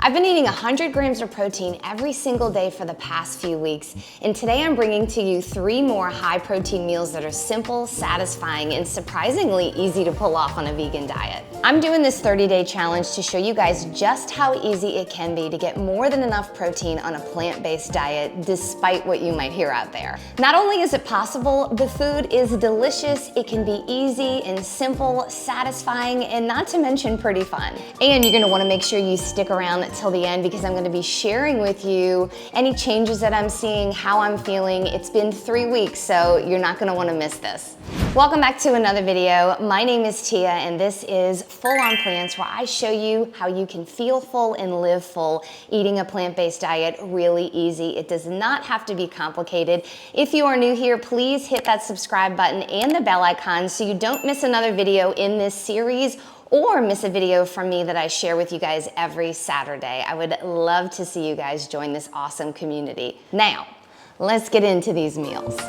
I've been eating 100 grams of protein every single day for the past few weeks, and today I'm bringing to you 3 more high protein meals that are simple, satisfying, and surprisingly easy to pull off on a vegan diet. I'm doing this 30-day challenge to show you guys just how easy it can be to get more than enough protein on a plant-based diet despite what you might hear out there. Not only is it possible, the food is delicious, it can be easy and simple, satisfying, and not to mention pretty fun. And you're gonna wanna make sure you stick around till the end because I'm gonna be sharing with you any changes that I'm seeing, how I'm feeling. It's been 3 weeks, so you're not gonna wanna miss this. Welcome back to another video. My name is Chia, and this is Full on Plants, where I show you how you can feel full and live full eating a plant-based diet really easy. It does not have to be complicated. If you are new here, please hit that subscribe button and the bell icon so you don't miss another video in this series or miss a video from me that I share with you guys every Saturday. I would love to see you guys join this awesome community. Now, let's get into these meals.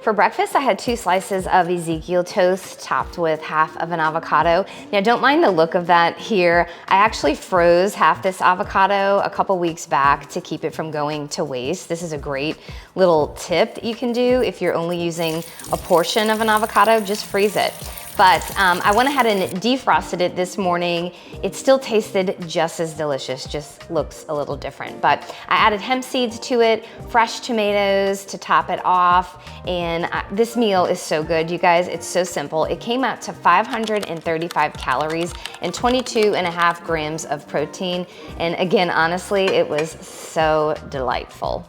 For breakfast, I had 2 slices of Ezekiel toast topped with half of an avocado. Now, don't mind the look of that here. I actually froze half this avocado a couple weeks back to keep it from going to waste. This is a great little tip that you can do if you're only using a portion of an avocado, just freeze it. But I went ahead and defrosted it this morning. It still tasted just as delicious, just looks a little different. But I added hemp seeds to it, fresh tomatoes to top it off, and this meal is so good, you guys. It's so simple. It came out to 535 calories and 22.5 grams of protein. And again, honestly, it was so delightful.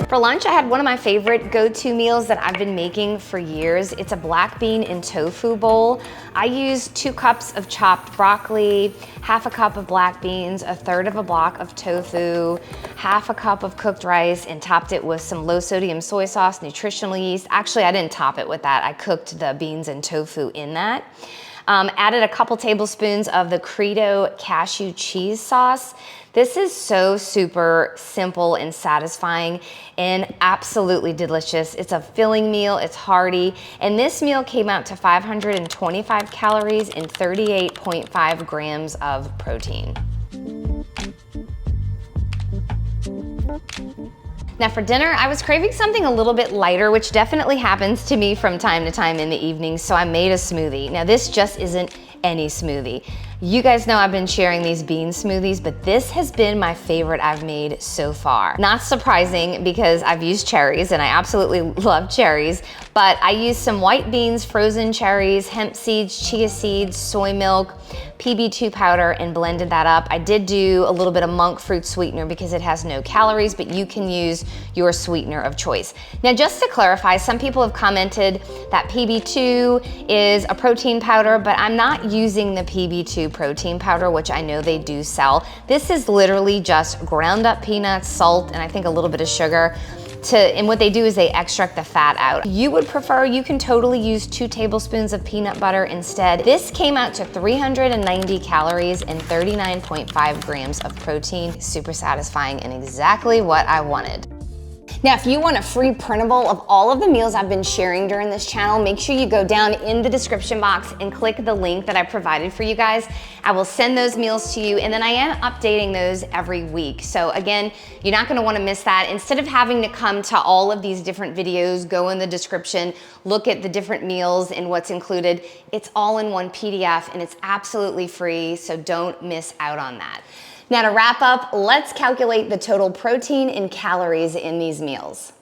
For lunch, I had one of my favorite go-to meals that I've been making for years. It's a black bean and tofu bowl. I used 2 cups of chopped broccoli, half a cup of black beans, 1/3 of a block of tofu, half a cup of cooked rice, and topped it with some low sodium soy sauce, nutritional yeast. Actually, I didn't top it with that. I cooked the beans and tofu in that. Added a couple tablespoons of the Credo cashew cheese sauce. This is so super simple and satisfying and absolutely delicious. It's a filling meal, it's hearty, and this meal came out to 525 calories and 38.5 grams of protein. Now for dinner, I was craving something a little bit lighter, which definitely happens to me from time to time in the evening, so I made a smoothie. Now this just isn't any smoothie. You guys know I've been sharing these bean smoothies, but this has been my favorite I've made so far. Not surprising because I've used cherries and I absolutely love cherries, but I used some white beans, frozen cherries, hemp seeds, chia seeds, soy milk, PB2 powder, and blended that up. I did do a little bit of monk fruit sweetener because it has no calories, but you can use your sweetener of choice. Now, just to clarify, some people have commented that PB2 is a protein powder, but I'm not using the PB2 protein powder, which I know they do sell. This is literally just ground up peanuts, salt, and I think a little bit of sugar. And what they do is they extract the fat out. You would prefer, you can totally use 2 tablespoons of peanut butter instead. This came out to 390 calories and 39.5 grams of protein. Super satisfying and exactly what I wanted. Now, if you want a free printable of all of the meals I've been sharing during this channel, make sure you go down in the description box and click the link that I provided for you guys. I will send those meals to you, and then I am updating those every week. So again, you're not gonna wanna miss that. Instead of having to come to all of these different videos, go in the description, look at the different meals and what's included, it's all in one PDF and it's absolutely free, so don't miss out on that. Now to wrap up, let's calculate the total protein and calories in these meals.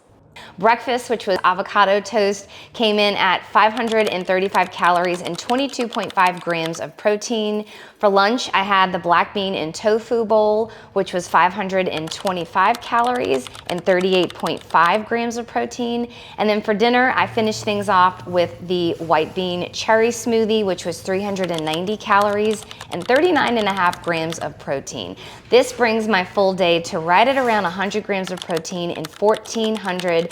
Breakfast, which was avocado toast, came in at 535 calories and 22.5 grams of protein. For lunch, I had the black bean and tofu bowl, which was 525 calories and 38.5 grams of protein. And then for dinner, I finished things off with the white bean cherry smoothie, which was 390 calories and 39.5 grams of protein. This brings my full day to right at around 100 grams of protein and 1,450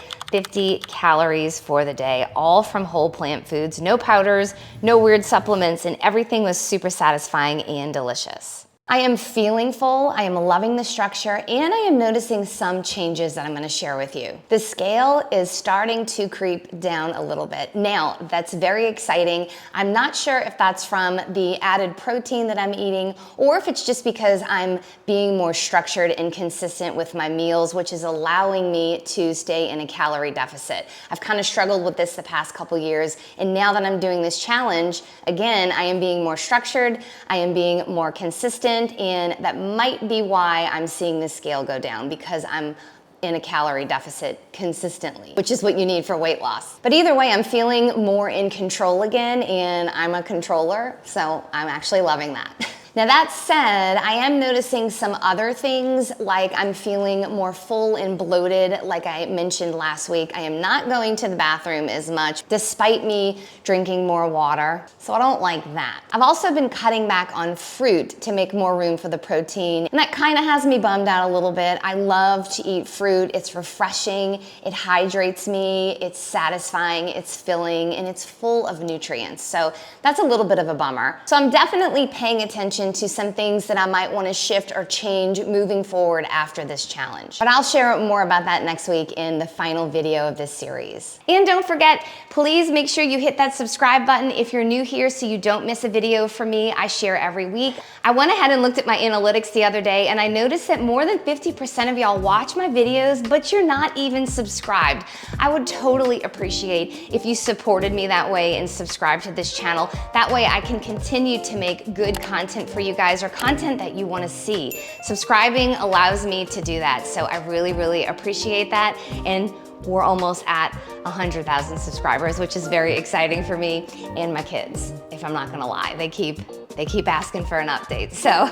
calories for the day, all from whole plant foods, no powders, no weird supplements, and everything was super satisfying and delicious. I am feeling full, I am loving the structure, and I am noticing some changes that I'm gonna share with you. The scale is starting to creep down a little bit. Now, that's very exciting. I'm not sure if that's from the added protein that I'm eating, or if it's just because I'm being more structured and consistent with my meals, which is allowing me to stay in a calorie deficit. I've kind of struggled with this the past couple years, and now that I'm doing this challenge, again, I am being more structured, I am being more consistent, and that might be why I'm seeing the scale go down, because I'm in a calorie deficit consistently, which is what you need for weight loss. But either way, I'm feeling more in control again, and I'm a controller, so I'm actually loving that. Now that said, I am noticing some other things, like I'm feeling more full and bloated, like I mentioned last week. I am not going to the bathroom as much, despite me drinking more water, so I don't like that. I've also been cutting back on fruit to make more room for the protein, and that kind of has me bummed out a little bit. I love to eat fruit. It's refreshing, it hydrates me, it's satisfying, it's filling, and it's full of nutrients, so that's a little bit of a bummer. So I'm definitely paying attention to some things that I might want to shift or change moving forward after this challenge. But I'll share more about that next week in the final video of this series. And don't forget, please make sure you hit that subscribe button if you're new here so you don't miss a video from me. I share every week. I went ahead and looked at my analytics the other day, and I noticed that more than 50% of y'all watch my videos, but you're not even subscribed. I would totally appreciate if you supported me that way and subscribed to this channel. That way I can continue to make good content for you guys, or content that you want to see. Subscribing allows me to do that, so I really, really appreciate that. And we're almost at 100,000 subscribers, which is very exciting for me and my kids, if I'm not gonna lie. They keep asking for an update. So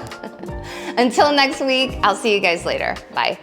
until next week, I'll see you guys later. Bye.